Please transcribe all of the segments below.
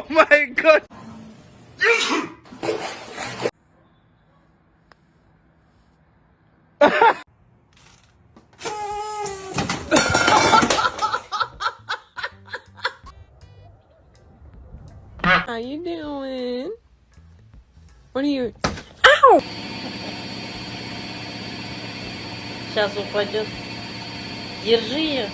my god! How you doing? What are you? Ow! Сейчас упадет. Держи ее.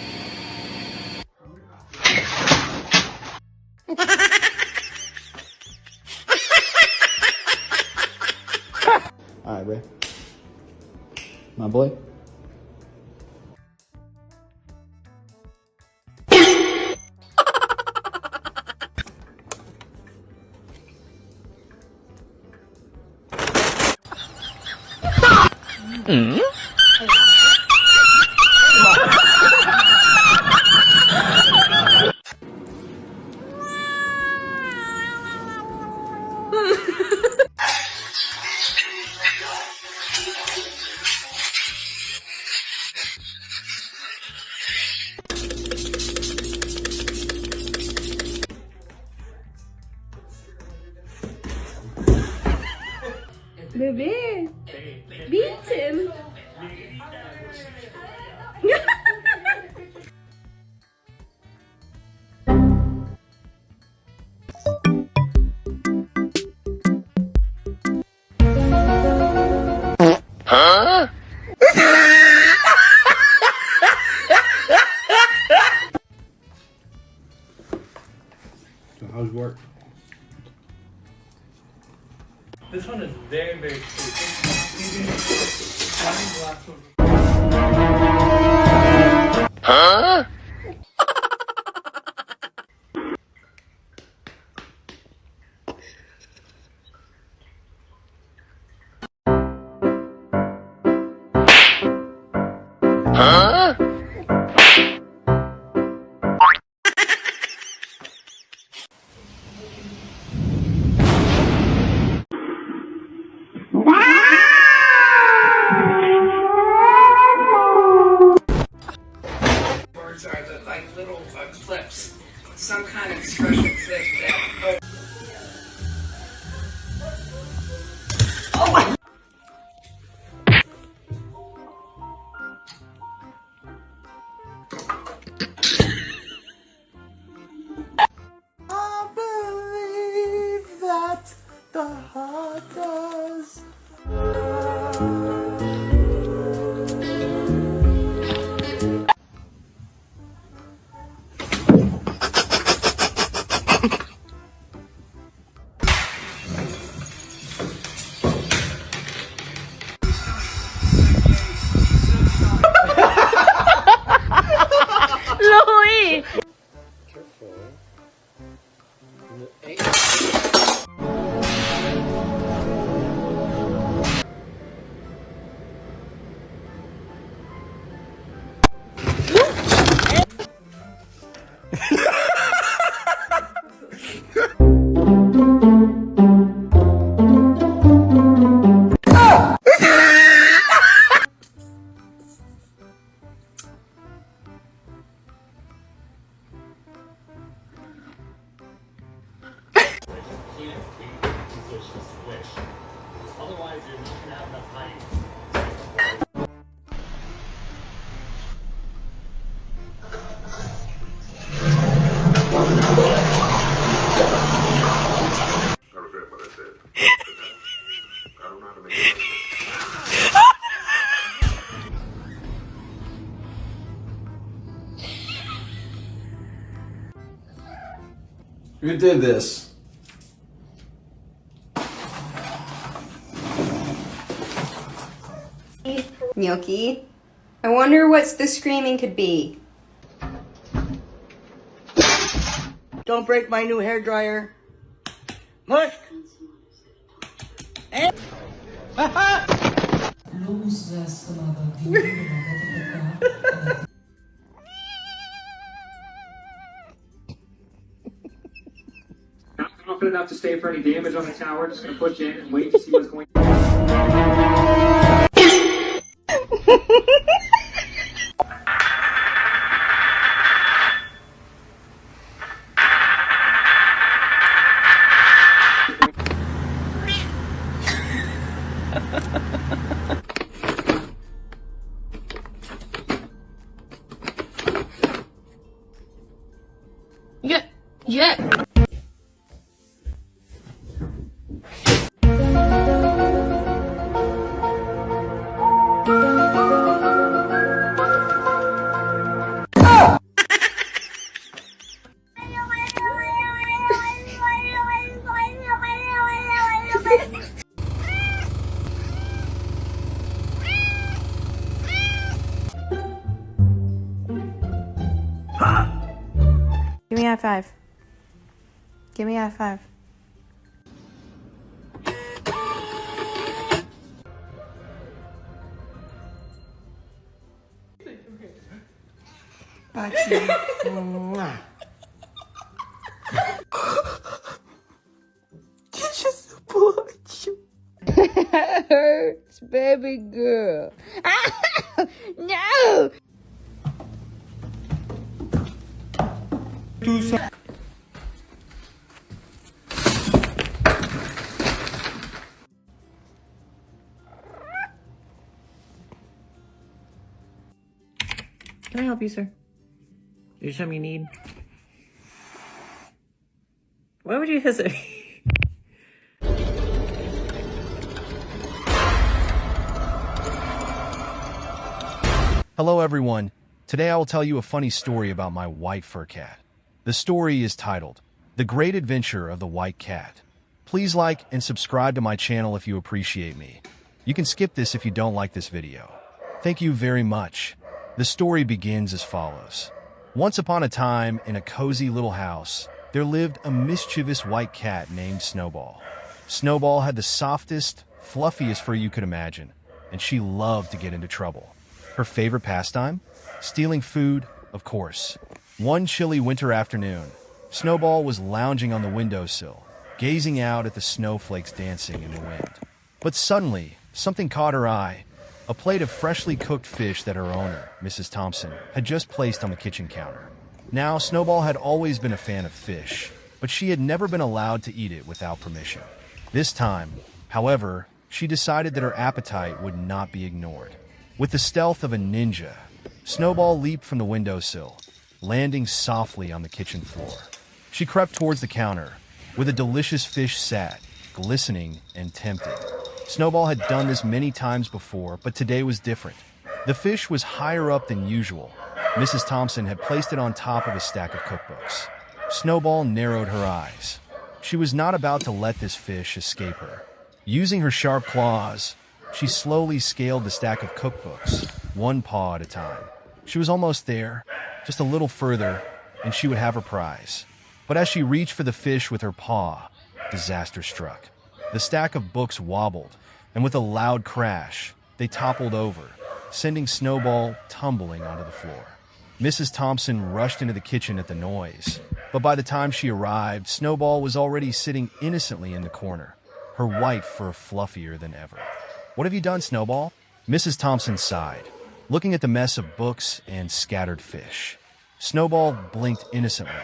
Alright, Ray. My boy. Bebê, beat him. Huh? So how's work? This one is very, very sweet. Huh? Huh? Words are the, like little clips, some kind of expression clip that. I believe that the heart does. Louie! Otherwise, you're not gonna have enough height. I regret what I said. I don't know how to make it. Who did this? Milky. I wonder what's the screaming could be. Don't break my new hairdryer. Push. And Not confident enough to stay for any damage on the tower. Just gonna push in and wait to see what's going on. Yeah. Give me a high five. Give me a high five. Hurts, baby girl. No! Can I help you, sir? There's something you need? Why would you hesitate? Hello everyone. Today I will tell you a funny story about my white fur cat. The story is titled, The Great Adventure of the White Cat. Please like and subscribe to my channel if you appreciate me. You can skip this if you don't like this video. Thank you very much. The story begins as follows. Once upon a time, in a cozy little house, there lived a mischievous white cat named Snowball. Snowball had the softest, fluffiest fur you could imagine, and she loved to get into trouble. Her favorite pastime? Stealing food, of course. One chilly winter afternoon, Snowball was lounging on the windowsill, gazing out at the snowflakes dancing in the wind. But suddenly, something caught her eye. A plate of freshly cooked fish that her owner, Mrs. Thompson, had just placed on the kitchen counter. Now, Snowball had always been a fan of fish, but she had never been allowed to eat it without permission. This time, however, she decided that her appetite would not be ignored. With the stealth of a ninja, Snowball leaped from the windowsill, landing softly on the kitchen floor. She crept towards the counter, where the delicious fish sat, glistening and tempting. Snowball had done this many times before, but today was different. The fish was higher up than usual. Mrs. Thompson had placed it on top of a stack of cookbooks. Snowball narrowed her eyes. She was not about to let this fish escape her. Using her sharp claws, she slowly scaled the stack of cookbooks, one paw at a time. She was almost there, just a little further, and she would have her prize. But as she reached for the fish with her paw, disaster struck. The stack of books wobbled, and with a loud crash, they toppled over, sending Snowball tumbling onto the floor. Mrs. Thompson rushed into the kitchen at the noise, but by the time she arrived, Snowball was already sitting innocently in the corner, her white fur fluffier than ever. "What have you done, Snowball?" Mrs. Thompson sighed, looking at the mess of books and scattered fish. Snowball blinked innocently,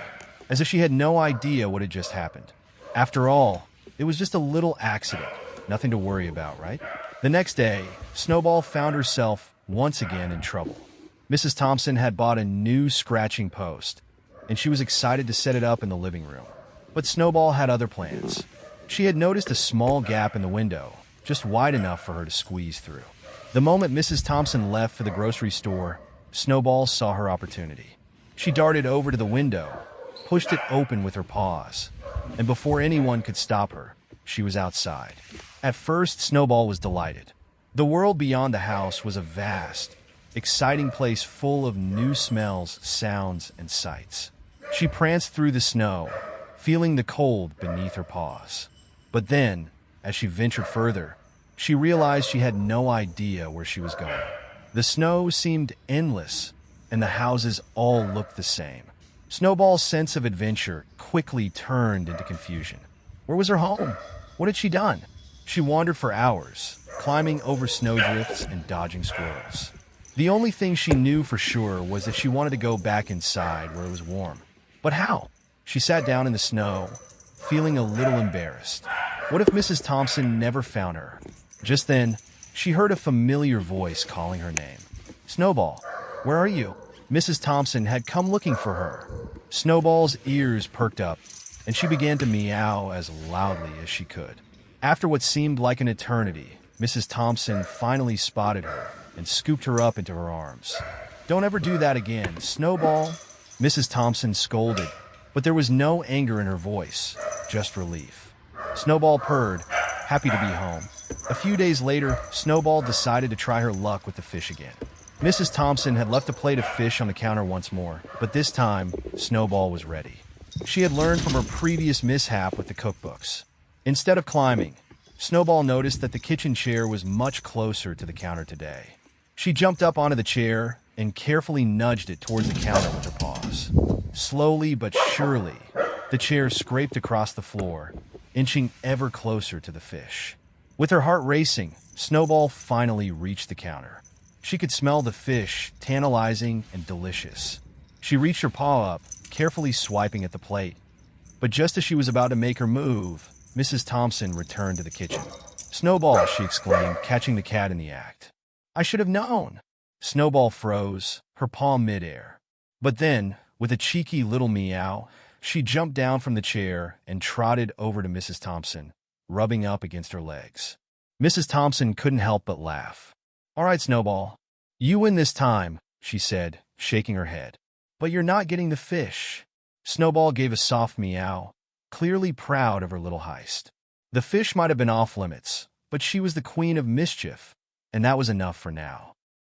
as if she had no idea what had just happened. After all, it was just a little accident, nothing to worry about, right? The next day, Snowball found herself once again in trouble. Mrs. Thompson had bought a new scratching post, and she was excited to set it up in the living room. But Snowball had other plans. She had noticed a small gap in the window, just wide enough for her to squeeze through. The moment Mrs. Thompson left for the grocery store, Snowball saw her opportunity. She darted over to the window, pushed it open with her paws, and before anyone could stop her, she was outside. At first, Snowball was delighted. The world beyond the house was a vast, exciting place full of new smells, sounds, and sights. She pranced through the snow, feeling the cold beneath her paws. But then, as she ventured further, she realized she had no idea where she was going. The snow seemed endless, and the houses all looked the same. Snowball's sense of adventure quickly turned into confusion. Where was her home? What had she done? She wandered for hours, climbing over snowdrifts and dodging squirrels. The only thing she knew for sure was that she wanted to go back inside where it was warm. But how? She sat down in the snow, feeling a little embarrassed. What if Mrs. Thompson never found her? Just then, she heard a familiar voice calling her name. "Snowball, where are you?" Mrs. Thompson had come looking for her, Snowball's ears perked up, and she began to meow as loudly as she could. After what seemed like an eternity, Mrs. Thompson finally spotted her and scooped her up into her arms. "Don't ever do that again, Snowball," Mrs. Thompson scolded, but there was no anger in her voice, just relief. Snowball purred, happy to be home. A few days later, Snowball decided to try her luck with the fish again. Mrs. Thompson had left a plate of fish on the counter once more, but this time, Snowball was ready. She had learned from her previous mishap with the cookbooks. Instead of climbing, Snowball noticed that the kitchen chair was much closer to the counter today. She jumped up onto the chair and carefully nudged it towards the counter with her paws. Slowly but surely, the chair scraped across the floor, inching ever closer to the fish. With her heart racing, Snowball finally reached the counter. She could smell the fish, tantalizing and delicious. She reached her paw up, carefully swiping at the plate. But just as she was about to make her move, Mrs. Thompson returned to the kitchen. "Snowball," she exclaimed, catching the cat in the act. "I should have known." Snowball froze, her paw midair. But then, with a cheeky little meow, she jumped down from the chair and trotted over to Mrs. Thompson, rubbing up against her legs. Mrs. Thompson couldn't help but laugh. "All right, Snowball, you win this time," she said, shaking her head. "But you're not getting the fish." Snowball gave a soft meow, clearly proud of her little heist. The fish might have been off limits, but she was the queen of mischief, and that was enough for now.